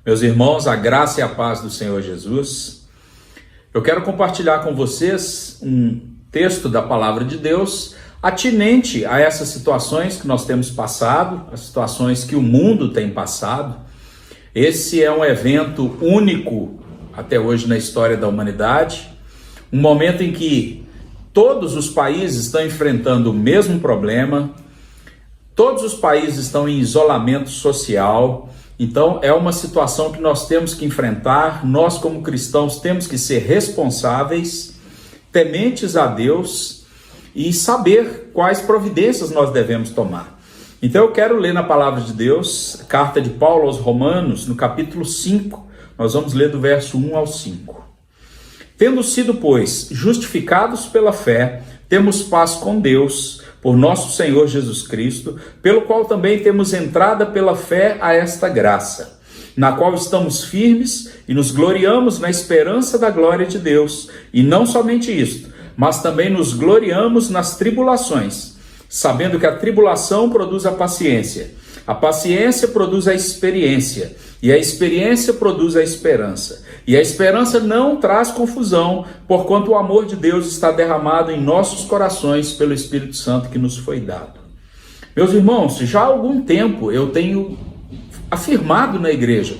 Meus irmãos, a graça e a paz do Senhor Jesus. Eu quero compartilhar com vocês um texto da Palavra de Deus atinente a essas situações que nós temos passado, as situações que o mundo tem passado. Esse é um evento único até hoje na história da humanidade, um momento em que todos os países estão enfrentando o mesmo problema, todos os países estão em isolamento social. Então é uma situação que nós temos que enfrentar. Nós como cristãos temos que ser responsáveis, tementes a Deus e saber quais providências nós devemos tomar. Então eu quero ler na palavra de Deus, a carta de Paulo aos Romanos, no capítulo 5, nós vamos ler do verso 1 ao 5. Tendo sido, pois, justificados pela fé, temos paz com Deus, por nosso Senhor Jesus Cristo, pelo qual também temos entrada pela fé a esta graça, na qual estamos firmes e nos gloriamos na esperança da glória de Deus. E não somente isto, mas também nos gloriamos nas tribulações, sabendo que a tribulação produz a paciência produz a experiência, e a experiência produz a esperança. E a esperança não traz confusão, porquanto o amor de Deus está derramado em nossos corações pelo Espírito Santo que nos foi dado. Meus irmãos, já há algum tempo eu tenho afirmado na igreja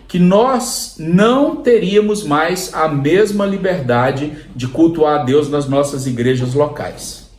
que nós não teríamos mais a mesma liberdade de cultuar a Deus nas nossas igrejas locais.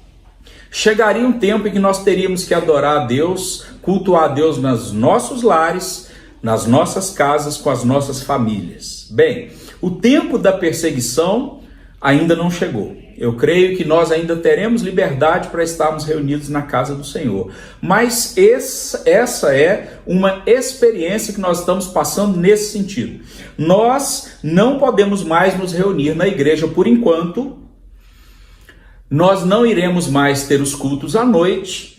Chegaria um tempo em que nós teríamos que adorar a Deus, cultuar a Deus nos nossos lares, nas nossas casas, com as nossas famílias. Bem, o tempo da perseguição ainda não chegou. Eu creio que nós ainda teremos liberdade para estarmos reunidos na casa do Senhor. Mas essa é uma experiência que nós estamos passando nesse sentido. Nós não podemos mais nos reunir na igreja por enquanto. Nós não iremos mais ter os cultos à noite.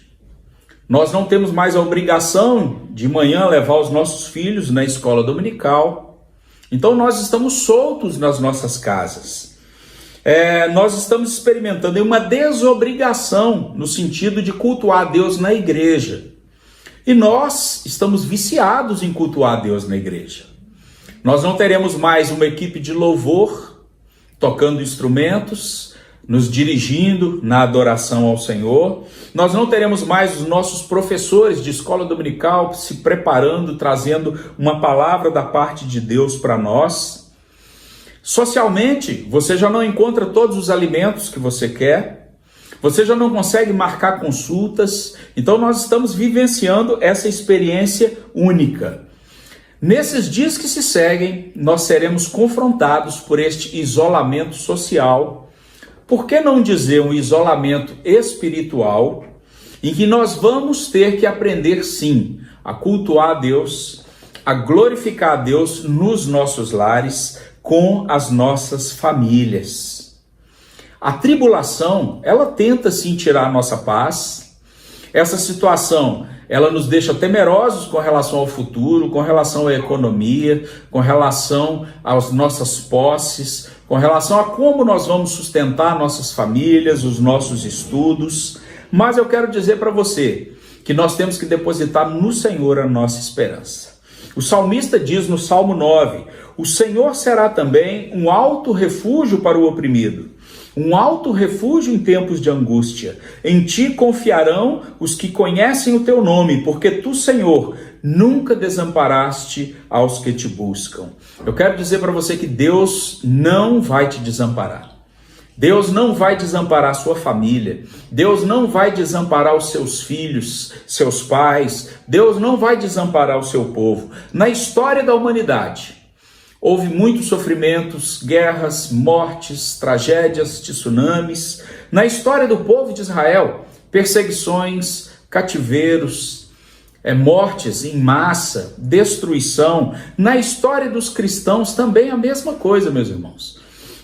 Nós não temos mais a obrigação de manhã levar os nossos filhos na escola dominical. Então nós estamos soltos nas nossas casas. Nós estamos experimentando uma desobrigação no sentido de cultuar a Deus na igreja. E nós estamos viciados em cultuar a Deus na igreja. Nós não teremos mais uma equipe de louvor tocando instrumentos, nos dirigindo na adoração ao Senhor. Nós não teremos mais os nossos professores de escola dominical se preparando, trazendo uma palavra da parte de Deus para nós. Socialmente, você já não encontra todos os alimentos que você quer, você já não consegue marcar consultas, então nós estamos vivenciando essa experiência única. Nesses dias que se seguem, nós seremos confrontados por este isolamento social, por que não dizer um isolamento espiritual, em que nós vamos ter que aprender sim a cultuar a Deus, a glorificar a Deus nos nossos lares, com as nossas famílias. A tribulação, ela tenta sim tirar a nossa paz. Essa situação, ela nos deixa temerosos com relação ao futuro, com relação à economia, com relação às nossas posses, com relação a como nós vamos sustentar nossas famílias, os nossos estudos. Mas eu quero dizer para você que nós temos que depositar no Senhor a nossa esperança. O salmista diz no Salmo 9, o Senhor será também um alto refúgio para o oprimido, um alto refúgio em tempos de angústia. Em ti confiarão os que conhecem o teu nome, porque tu, Senhor, nunca desamparaste aos que te buscam. Eu quero dizer para você que Deus não vai te desamparar. Deus não vai desamparar a sua família, Deus não vai desamparar os seus filhos, seus pais, Deus não vai desamparar o seu povo. Na história da humanidade, houve muitos sofrimentos, guerras, mortes, tragédias, tsunamis. Na história do povo de Israel, perseguições, cativeiros, mortes em massa, destruição. Na história dos cristãos também a mesma coisa, meus irmãos.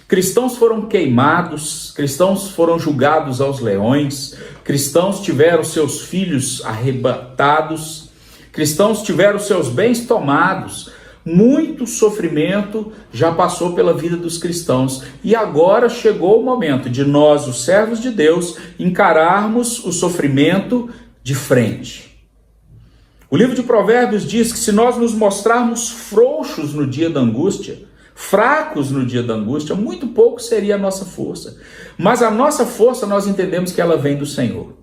Cristãos foram queimados, cristãos foram julgados aos leões, cristãos tiveram seus filhos arrebatados, cristãos tiveram seus bens tomados. Muito sofrimento já passou pela vida dos cristãos e agora chegou o momento de nós, os servos de Deus, encararmos o sofrimento de frente. O livro de Provérbios diz que se nós nos mostrarmos frouxos no dia da angústia, fracos no dia da angústia, muito pouco seria a nossa força. Mas a nossa força nós entendemos que ela vem do Senhor.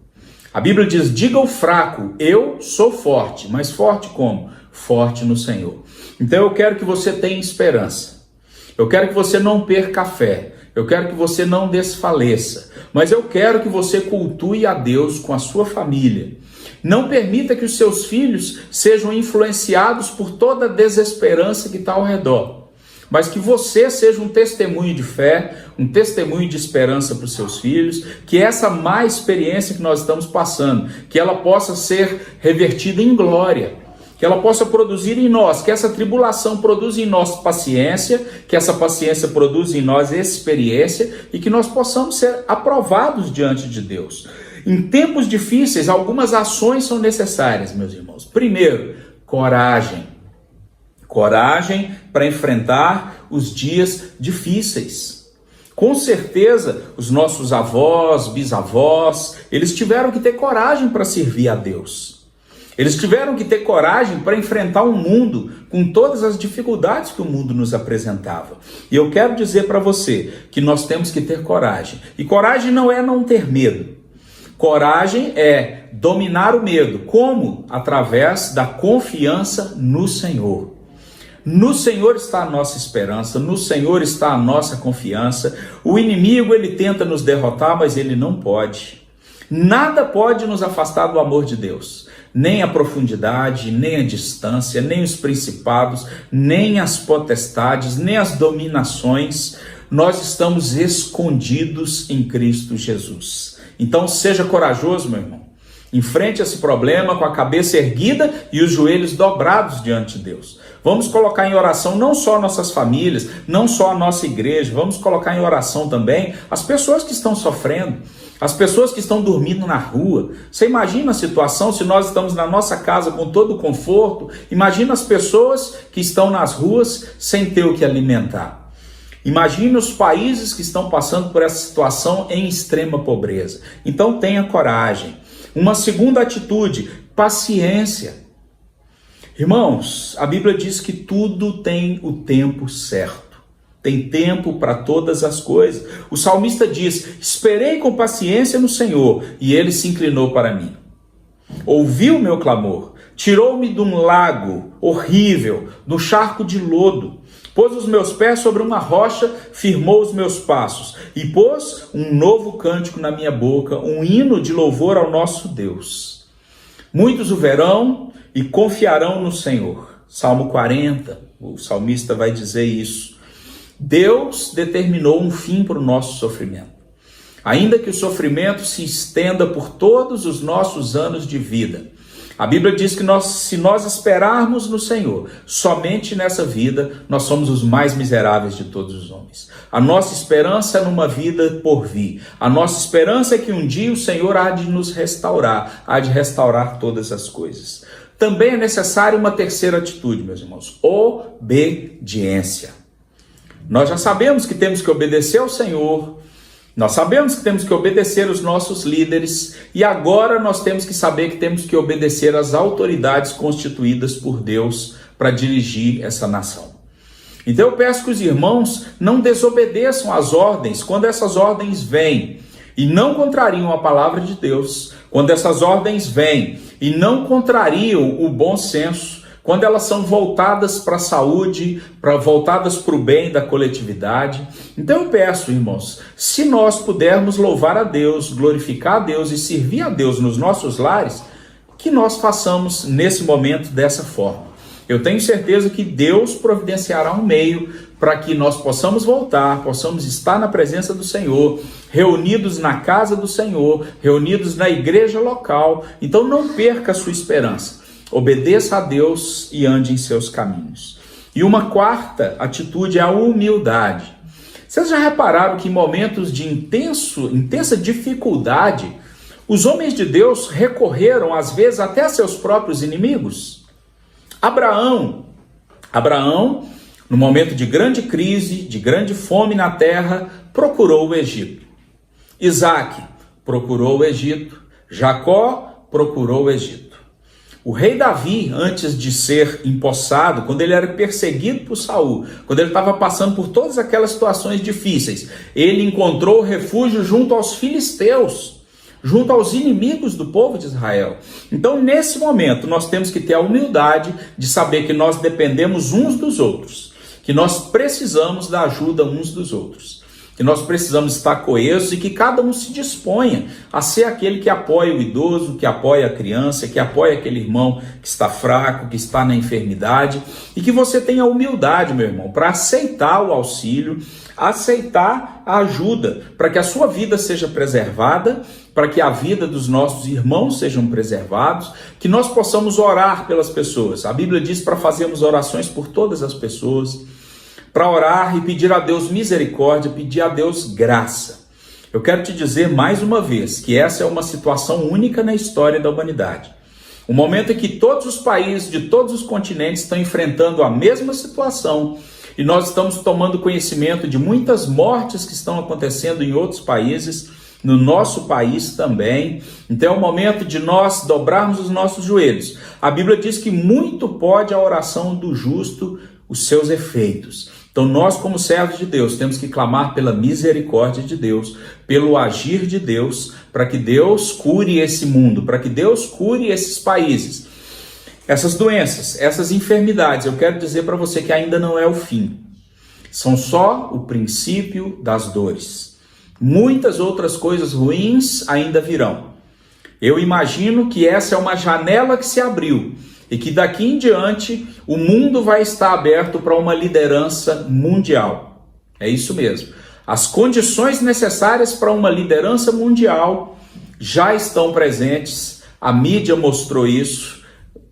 A Bíblia diz, diga ao fraco, eu sou forte. Mas forte como? Forte no Senhor. Então eu quero que você tenha esperança. Eu quero que você não perca a fé. Eu quero que você não desfaleça. Mas eu quero que você cultue a Deus com a sua família. Não permita que os seus filhos sejam influenciados por toda a desesperança que está ao redor. Mas que você seja um testemunho de fé, um testemunho de esperança para os seus filhos, que essa má experiência que nós estamos passando, que ela possa ser revertida em glória, que ela possa produzir em nós, que essa tribulação produza em nós paciência, que essa paciência produza em nós experiência e que nós possamos ser aprovados diante de Deus. Em tempos difíceis, algumas ações são necessárias, meus irmãos. Primeiro, coragem. Coragem para enfrentar os dias difíceis. Com certeza, os nossos avós, bisavós, eles tiveram que ter coragem para servir a Deus. Eles tiveram que ter coragem para enfrentar um mundo com todas as dificuldades que o mundo nos apresentava. E eu quero dizer para você que nós temos que ter coragem. E coragem não é não ter medo. Coragem é dominar o medo. Como? Através da confiança no Senhor. No Senhor está a nossa esperança, no Senhor está a nossa confiança. O inimigo, ele tenta nos derrotar, mas ele não pode. Nada pode nos afastar do amor de Deus. Nem a profundidade, nem a distância, nem os principados, nem as potestades, nem as dominações. Nós estamos escondidos em Cristo Jesus. Então seja corajoso, meu irmão. Enfrente esse problema com a cabeça erguida e os joelhos dobrados diante de Deus. Vamos colocar em oração não só nossas famílias, não só a nossa igreja, vamos colocar em oração também as pessoas que estão sofrendo, as pessoas que estão dormindo na rua. Você imagina a situação se nós estamos na nossa casa com todo o conforto? Imagina as pessoas que estão nas ruas sem ter o que alimentar. Imagine os países que estão passando por essa situação em extrema pobreza. Então tenha coragem. Uma segunda atitude, paciência. Irmãos, a Bíblia diz que tudo tem o tempo certo. Tem tempo para todas as coisas. O salmista diz, esperei com paciência no Senhor e ele se inclinou para mim. Ouviu o meu clamor, tirou-me de um lago horrível, do charco de lodo. Pôs os meus pés sobre uma rocha, firmou os meus passos, e pôs um novo cântico na minha boca, um hino de louvor ao nosso Deus. Muitos o verão e confiarão no Senhor. Salmo 40, o salmista vai dizer isso. Deus determinou um fim para o nosso sofrimento. Ainda que o sofrimento se estenda por todos os nossos anos de vida, a Bíblia diz que se nós esperarmos no Senhor, somente nessa vida, nós somos os mais miseráveis de todos os homens. A nossa esperança é numa vida por vir. A nossa esperança é que um dia o Senhor há de nos restaurar, há de restaurar todas as coisas. Também é necessária uma terceira atitude, meus irmãos: obediência. Nós já sabemos que temos que obedecer ao Senhor, nós sabemos que temos que obedecer os nossos líderes, e agora nós temos que saber que temos que obedecer às autoridades constituídas por Deus para dirigir essa nação. Então eu peço que os irmãos não desobedeçam às ordens quando essas ordens vêm e não contrariam a palavra de Deus, quando essas ordens vêm e não contrariam o bom senso, quando elas são voltadas para a saúde, voltadas para o bem da coletividade. Então eu peço, irmãos, se nós pudermos louvar a Deus, glorificar a Deus e servir a Deus nos nossos lares, que nós façamos nesse momento dessa forma. Eu tenho certeza que Deus providenciará um meio para que nós possamos voltar, possamos estar na presença do Senhor, reunidos na casa do Senhor, reunidos na igreja local. Então não perca a sua esperança. Obedeça a Deus e ande em seus caminhos. E uma quarta atitude é a humildade. Vocês já repararam que em momentos de intensa dificuldade, os homens de Deus recorreram às vezes até a seus próprios inimigos? Abraão, no momento de grande crise, de grande fome na terra, procurou o Egito. Isaac procurou o Egito. Jacó procurou o Egito. O rei Davi, antes de ser empossado, quando ele era perseguido por Saul, quando ele estava passando por todas aquelas situações difíceis, ele encontrou refúgio junto aos filisteus, junto aos inimigos do povo de Israel. Então, nesse momento, nós temos que ter a humildade de saber que nós dependemos uns dos outros, que nós precisamos da ajuda uns dos outros, que nós precisamos estar coesos e que cada um se disponha a ser aquele que apoia o idoso, que apoia a criança, que apoia aquele irmão que está fraco, que está na enfermidade, e que você tenha humildade, meu irmão, para aceitar o auxílio, aceitar a ajuda, para que a sua vida seja preservada, para que a vida dos nossos irmãos sejam preservados, que nós possamos orar pelas pessoas. A Bíblia diz para fazermos orações por todas as pessoas, para orar e pedir a Deus misericórdia, pedir a Deus graça. Eu quero te dizer mais uma vez que essa é uma situação única na história da humanidade. O momento em que todos os países de todos os continentes estão enfrentando a mesma situação e nós estamos tomando conhecimento de muitas mortes que estão acontecendo em outros países, no nosso país também. Então é o momento de nós dobrarmos os nossos joelhos. A Bíblia diz que muito pode a oração do justo os seus efeitos. Então nós, como servos de Deus, temos que clamar pela misericórdia de Deus, pelo agir de Deus, para que Deus cure esse mundo, para que Deus cure esses países. Essas doenças, essas enfermidades, eu quero dizer para você que ainda não é o fim. São só o princípio das dores. Muitas outras coisas ruins ainda virão. Eu imagino que essa é uma janela que se abriu e que daqui em diante o mundo vai estar aberto para uma liderança mundial. É isso mesmo. As condições necessárias para uma liderança mundial já estão presentes. A mídia mostrou isso,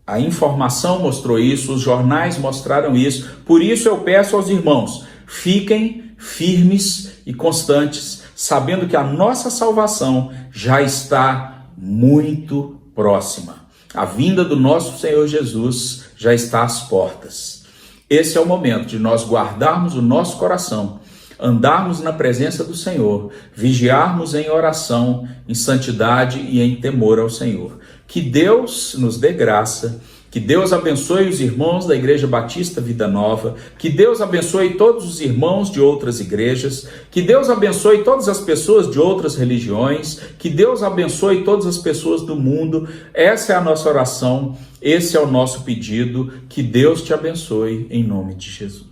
a informação mostrou isso, os jornais mostraram isso. Por isso eu peço aos irmãos, fiquem firmes e constantes, sabendo que a nossa salvação já está muito próxima. A vinda do nosso Senhor Jesus já está às portas. Esse é o momento de nós guardarmos o nosso coração, andarmos na presença do Senhor, vigiarmos em oração, em santidade e em temor ao Senhor. Que Deus nos dê graça, que Deus abençoe os irmãos da Igreja Batista Vida Nova, que Deus abençoe todos os irmãos de outras igrejas, que Deus abençoe todas as pessoas de outras religiões, que Deus abençoe todas as pessoas do mundo. Essa é a nossa oração, esse é o nosso pedido, que Deus te abençoe em nome de Jesus.